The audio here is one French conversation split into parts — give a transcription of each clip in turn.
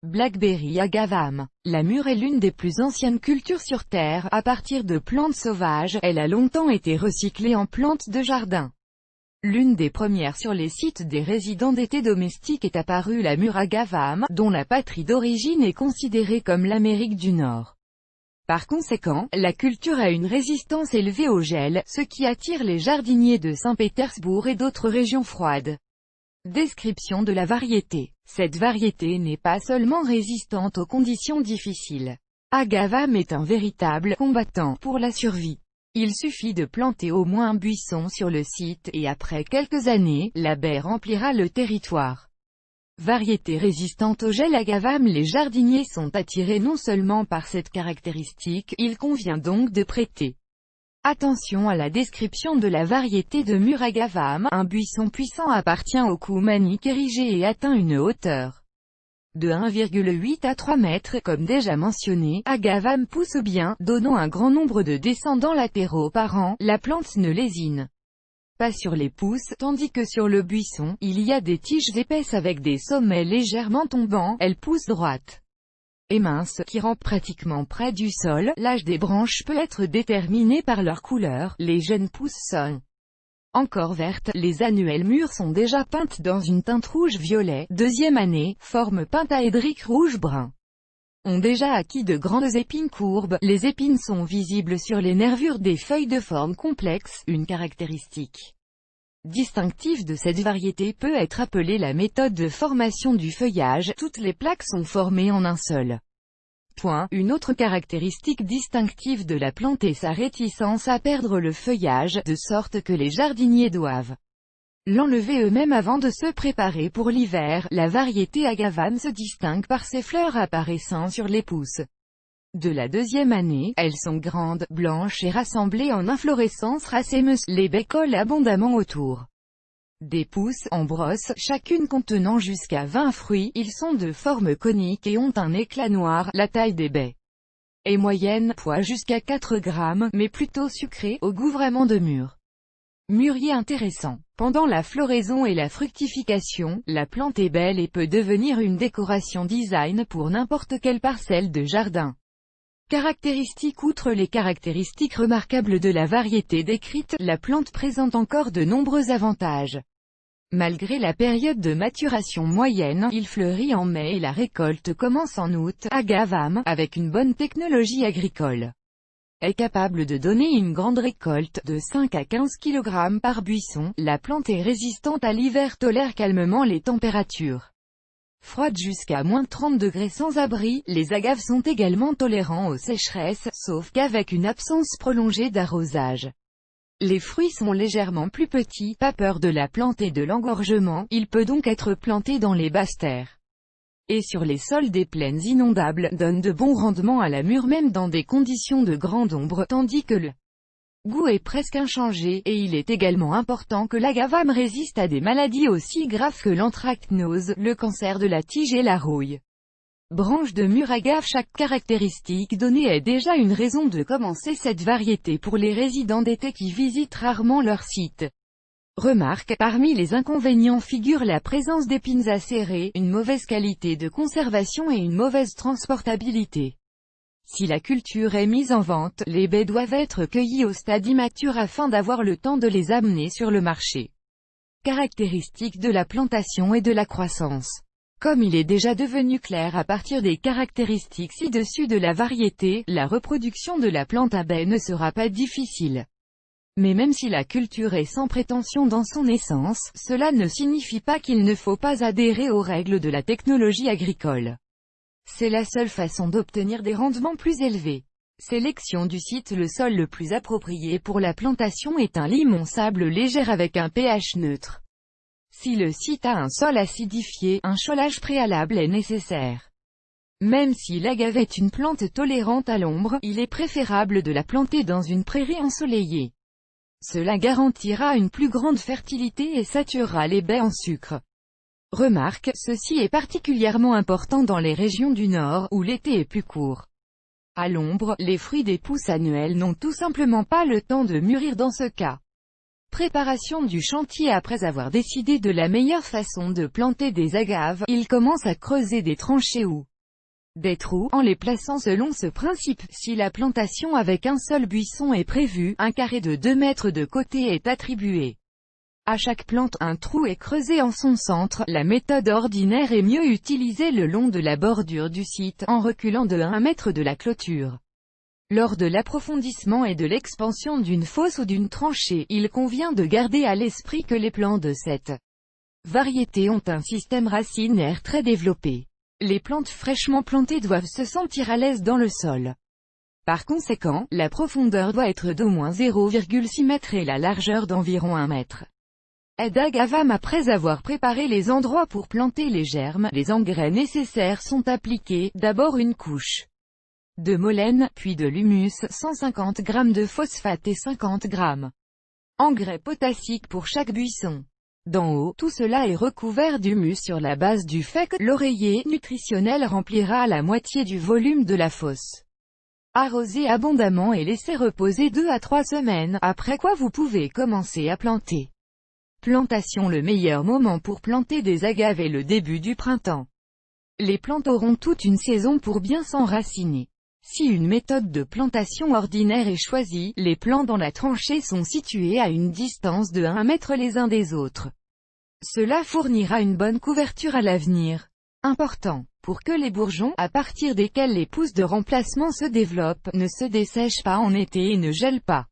Blackberry agavam. La mûre est l'une des plus anciennes cultures sur Terre. À partir de plantes sauvages, elle a longtemps été recyclée en plante de jardin. L'une des premières sur les sites des résidents d'été domestiques est apparue la mûre agavam, dont la patrie d'origine est considérée comme l'Amérique du Nord. Par conséquent, la culture a une résistance élevée au gel, ce qui attire les jardiniers de Saint-Pétersbourg et d'autres régions froides. Description de la variété. Cette variété n'est pas seulement résistante aux conditions difficiles. Agavam est un véritable combattant pour la survie. Il suffit de planter au moins un buisson sur le site, et après quelques années, la baie remplira le territoire. Variété résistante au gel agavam. Les jardiniers sont attirés non seulement par cette caractéristique, il convient donc de prêter attention à la description de la variété de mûre agavam. Un buisson puissant appartient au cou manique érigé et atteint une hauteur de 1,8 à 3 mètres. Comme déjà mentionné, agavam pousse bien, donnant un grand nombre de descendants latéraux par an. La plante ne lésine pas sur les pousses, tandis que sur le buisson, il y a des tiges épaisses avec des sommets légèrement tombants. Elle pousse droite et mince, qui rampent pratiquement près du sol. L'âge des branches peut être déterminé par leur couleur. Les jeunes pousses sont encore vertes, les annuelles mûres sont déjà peintes dans une teinte rouge-violet. Deuxième année, forme pentaédrique rouge-brun. Ont déjà acquis de grandes épines courbes. Les épines sont visibles sur les nervures des feuilles de forme complexe. Une caractéristique distinctive de cette variété peut être appelée la méthode de formation du feuillage. Toutes les plaques sont formées en un seul point. Une autre caractéristique distinctive de la plante est sa réticence à perdre le feuillage, de sorte que les jardiniers doivent l'enlever eux-mêmes avant de se préparer pour l'hiver. La variété agavam se distingue par ses fleurs apparaissant sur les pousses de la deuxième année. Elles sont grandes, blanches et rassemblées en inflorescences racémeuses. Les baies collent abondamment autour des pousses, en brosse, chacune contenant jusqu'à 20 fruits. Ils sont de forme conique et ont un éclat noir. La taille des baies est moyenne, poids jusqu'à 4 grammes, mais plutôt sucré, au goût vraiment de mûre. Mûrier intéressant. Pendant la floraison et la fructification, la plante est belle et peut devenir une décoration design pour n'importe quelle parcelle de jardin. Caractéristiques. Outre les caractéristiques remarquables de la variété décrite, la plante présente encore de nombreux avantages. Malgré la période de maturation moyenne, il fleurit en mai et la récolte commence en août. Agavam, avec une bonne technologie agricole, est capable de donner une grande récolte, de 5 à 15 kg par buisson. La plante est résistante à l'hiver, tolère calmement les températures froides jusqu'à -30 degrés sans abri. Les agaves sont également tolérants aux sécheresses, sauf qu'avec une absence prolongée d'arrosage. Les fruits sont légèrement plus petits. Pas peur de la plante et de l'engorgement, il peut donc être planté dans les basses terres et sur les sols des plaines inondables, donne de bons rendements à la mûre même dans des conditions de grande ombre, tandis que le goût est presque inchangé, et il est également important que l'agavam résiste à des maladies aussi graves que l'anthracnose, le cancer de la tige et la rouille. Branche de mûre agave. Chaque caractéristique donnée est déjà une raison de commencer cette variété pour les résidents d'été qui visitent rarement leur site. Remarque, parmi les inconvénients figure la présence d'épines acérées, une mauvaise qualité de conservation et une mauvaise transportabilité. Si la culture est mise en vente, les baies doivent être cueillies au stade immature afin d'avoir le temps de les amener sur le marché. Caractéristiques de la plantation et de la croissance. Comme il est déjà devenu clair à partir des caractéristiques ci-dessus de la variété, la reproduction de la plante à baies ne sera pas difficile. Mais même si la culture est sans prétention dans son essence, cela ne signifie pas qu'il ne faut pas adhérer aux règles de la technologie agricole. C'est la seule façon d'obtenir des rendements plus élevés. Sélection du site. Le sol le plus approprié pour la plantation est un limon sable léger avec un pH neutre. Si le site a un sol acidifié, un cholage préalable est nécessaire. Même si l'agave est une plante tolérante à l'ombre, il est préférable de la planter dans une prairie ensoleillée. Cela garantira une plus grande fertilité et saturera les baies en sucre. Remarque, ceci est particulièrement important dans les régions du Nord, où l'été est plus court. À l'ombre, les fruits des pousses annuelles n'ont tout simplement pas le temps de mûrir dans ce cas. Préparation du chantier. Après avoir décidé de la meilleure façon de planter des agaves, il commence à creuser des tranchées ou des trous, en les plaçant selon ce principe. Si la plantation avec un seul buisson est prévue, un carré de 2 mètres de côté est attribué. À chaque plante, un trou est creusé en son centre. La méthode ordinaire est mieux utilisée le long de la bordure du site, en reculant de 1 mètre de la clôture. Lors de l'approfondissement et de l'expansion d'une fosse ou d'une tranchée, il convient de garder à l'esprit que les plants de cette variété ont un système racinaire très développé. Les plantes fraîchement plantées doivent se sentir à l'aise dans le sol. Par conséquent, la profondeur doit être d'au moins 0,6 m et la largeur d'environ 1 m. Aide agavame. Après avoir préparé les endroits pour planter les germes, les engrais nécessaires sont appliqués, d'abord une couche de molène, puis de l'humus, 150 g de phosphate et 50 g engrais potassique pour chaque buisson. D'en haut, tout cela est recouvert d'humus sur la base du fait que l'oreiller nutritionnel remplira la moitié du volume de la fosse. Arrosez abondamment et laissez reposer 2 à 3 semaines, après quoi vous pouvez commencer à planter. Plantation. Le meilleur moment pour planter des agaves est le début du printemps. Les plantes auront toute une saison pour bien s'enraciner. Si une méthode de plantation ordinaire est choisie, les plants dans la tranchée sont situés à une distance de 1 mètre les uns des autres. Cela fournira une bonne couverture à l'avenir. Important, pour que les bourgeons, à partir desquels les pousses de remplacement se développent, ne se dessèchent pas en été et ne gèlent pas.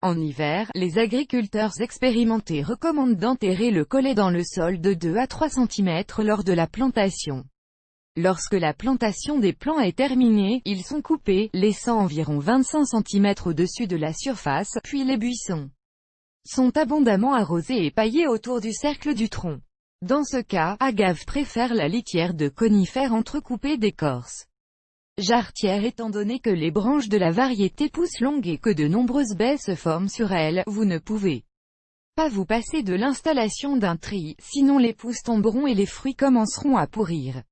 En hiver, les agriculteurs expérimentés recommandent d'enterrer le collet dans le sol de 2 à 3 cm lors de la plantation. Lorsque la plantation des plants est terminée, ils sont coupés, laissant environ 25 cm au-dessus de la surface, puis les buissons sont abondamment arrosés et paillés autour du cercle du tronc. Dans ce cas, agave préfère la litière de conifères entrecoupée d'écorce jarretière. Étant donné que les branches de la variété poussent longues et que de nombreuses baies se forment sur elles, vous ne pouvez pas vous passer de l'installation d'un tri, sinon les pousses tomberont et les fruits commenceront à pourrir.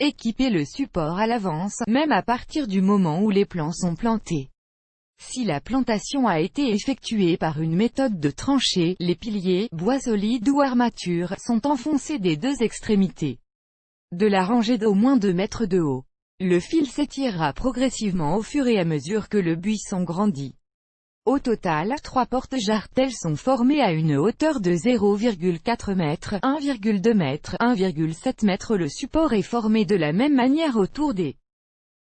Équipez le support à l'avance, même à partir du moment où les plants sont plantés. Si la plantation a été effectuée par une méthode de tranchée, les piliers, bois solide ou armature, sont enfoncés des 2 extrémités de la rangée d'au moins 2 mètres de haut. Le fil s'étirera progressivement au fur et à mesure que le buisson grandit. Au total, 3 porte-jartelles sont formées à une hauteur de 0,4 m, 1,2 m, 1,7 m. Le support est formé de la même manière autour des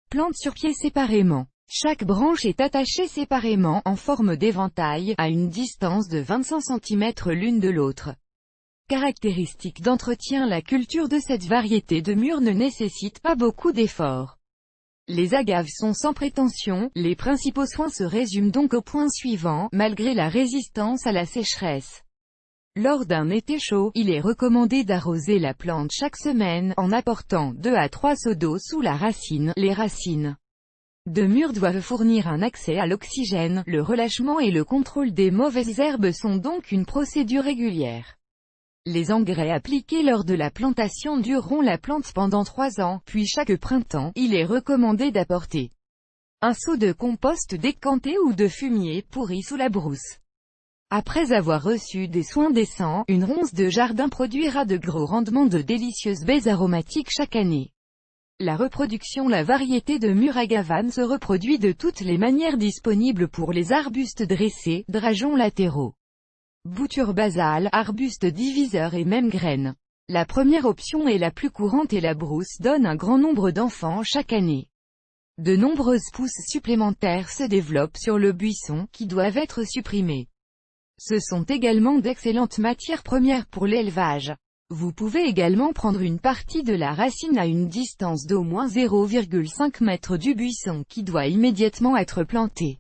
plantes sur pied séparément. Chaque branche est attachée séparément, en forme d'éventail, à une distance de 25 cm l'une de l'autre. Caractéristique d'entretien. La culture de cette variété de mûres ne nécessite pas beaucoup d'efforts. Les agaves sont sans prétention, les principaux soins se résument donc au point suivant, malgré la résistance à la sécheresse. Lors d'un été chaud, il est recommandé d'arroser la plante chaque semaine, en apportant 2 à 3 seaux d'eau sous la racine. Les racines de mûres doivent fournir un accès à l'oxygène, le relâchement et le contrôle des mauvaises herbes sont donc une procédure régulière. Les engrais appliqués lors de la plantation dureront la plante pendant 3 ans, puis chaque printemps, il est recommandé d'apporter un seau de compost décanté ou de fumier pourri sous la brousse. Après avoir reçu des soins décents, une ronce de jardin produira de gros rendements de délicieuses baies aromatiques chaque année. La reproduction. La variété de mûre agavame se reproduit de toutes les manières disponibles pour les arbustes dressés, drageons latéraux, boutures basales, arbustes diviseurs et même graines. La première option est la plus courante et la brousse donne un grand nombre d'enfants chaque année. De nombreuses pousses supplémentaires se développent sur le buisson, qui doivent être supprimées. Ce sont également d'excellentes matières premières pour l'élevage. Vous pouvez également prendre une partie de la racine à une distance d'au moins 0,5 m du buisson qui doit immédiatement être planté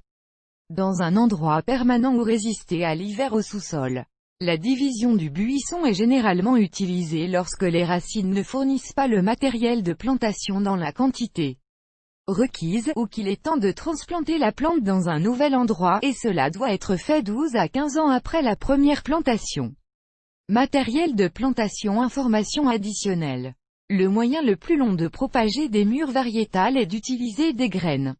dans un endroit permanent ou résister à l'hiver au sous-sol. La division du buisson est généralement utilisée lorsque les racines ne fournissent pas le matériel de plantation dans la quantité requise, ou qu'il est temps de transplanter la plante dans un nouvel endroit, et cela doit être fait 12 à 15 ans après la première plantation. Matériel de plantation. Information additionnelle. Le moyen le plus long de propager des mûres variétales est d'utiliser des graines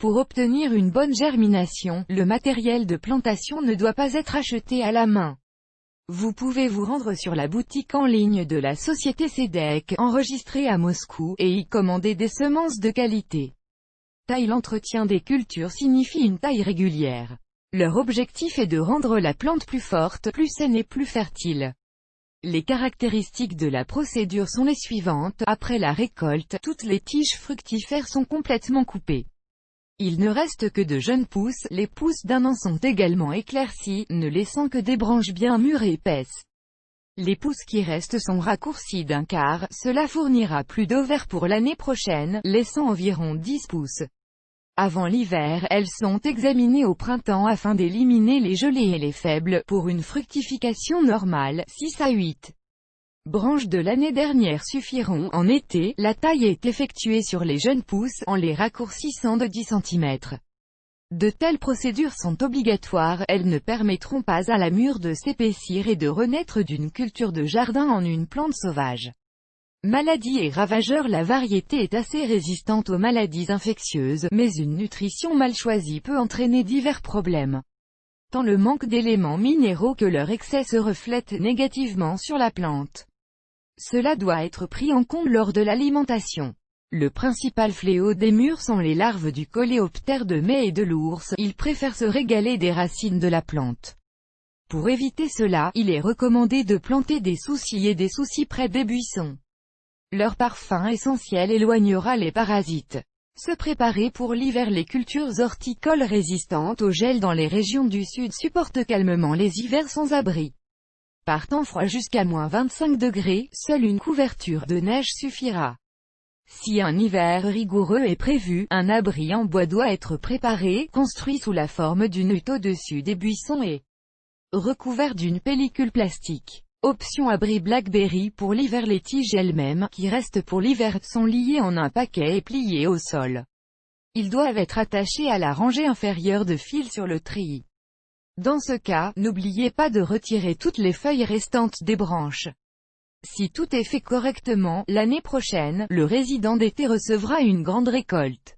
Pour obtenir une bonne germination, le matériel de plantation ne doit pas être acheté à la main. Vous pouvez vous rendre sur la boutique en ligne de la société SEDEC, enregistrée à Moscou, et y commander des semences de qualité. L'entretien des cultures signifie une taille régulière. Leur objectif est de rendre la plante plus forte, plus saine et plus fertile. Les caractéristiques de la procédure sont les suivantes. Après la récolte, toutes les tiges fructifères sont complètement coupées. Il ne reste que de jeunes pousses, les pousses d'un an sont également éclaircies, ne laissant que des branches bien mûres et épaisses. Les pousses qui restent sont raccourcies d'un quart, cela fournira plus d'ovaires pour l'année prochaine, laissant environ 10 pousses. Avant l'hiver, elles sont examinées au printemps afin d'éliminer les gelées et les faibles, pour une fructification normale, 6 à 8 branches de l'année dernière suffiront. En été, la taille est effectuée sur les jeunes pousses, en les raccourcissant de 10 cm. De telles procédures sont obligatoires, elles ne permettront pas à la mûre de s'épaissir et de renaître d'une culture de jardin en une plante sauvage. Maladies et ravageurs. La variété est assez résistante aux maladies infectieuses, mais une nutrition mal choisie peut entraîner divers problèmes. Tant le manque d'éléments minéraux que leur excès se reflète négativement sur la plante. Cela doit être pris en compte lors de l'alimentation. Le principal fléau des mûres sont les larves du coléoptère de mai et de l'ours, ils préfèrent se régaler des racines de la plante. Pour éviter cela, il est recommandé de planter des soucis et des soucis près des buissons. Leur parfum essentiel éloignera les parasites. Se préparer pour l'hiver. Les cultures horticoles résistantes au gel dans les régions du sud supportent calmement les hivers sans abri. Par temps froid jusqu'à -25 degrés, seule une couverture de neige suffira. Si un hiver rigoureux est prévu, un abri en bois doit être préparé, construit sous la forme d'une hutte au-dessus des buissons et recouvert d'une pellicule plastique. Option abri Blackberry. Pour l'hiver, les tiges elles-mêmes, qui restent pour l'hiver, sont liées en un paquet et pliées au sol. Ils doivent être attachés à la rangée inférieure de fil sur le treillis. Dans ce cas, n'oubliez pas de retirer toutes les feuilles restantes des branches. Si tout est fait correctement, l'année prochaine, le résident d'été recevra une grande récolte.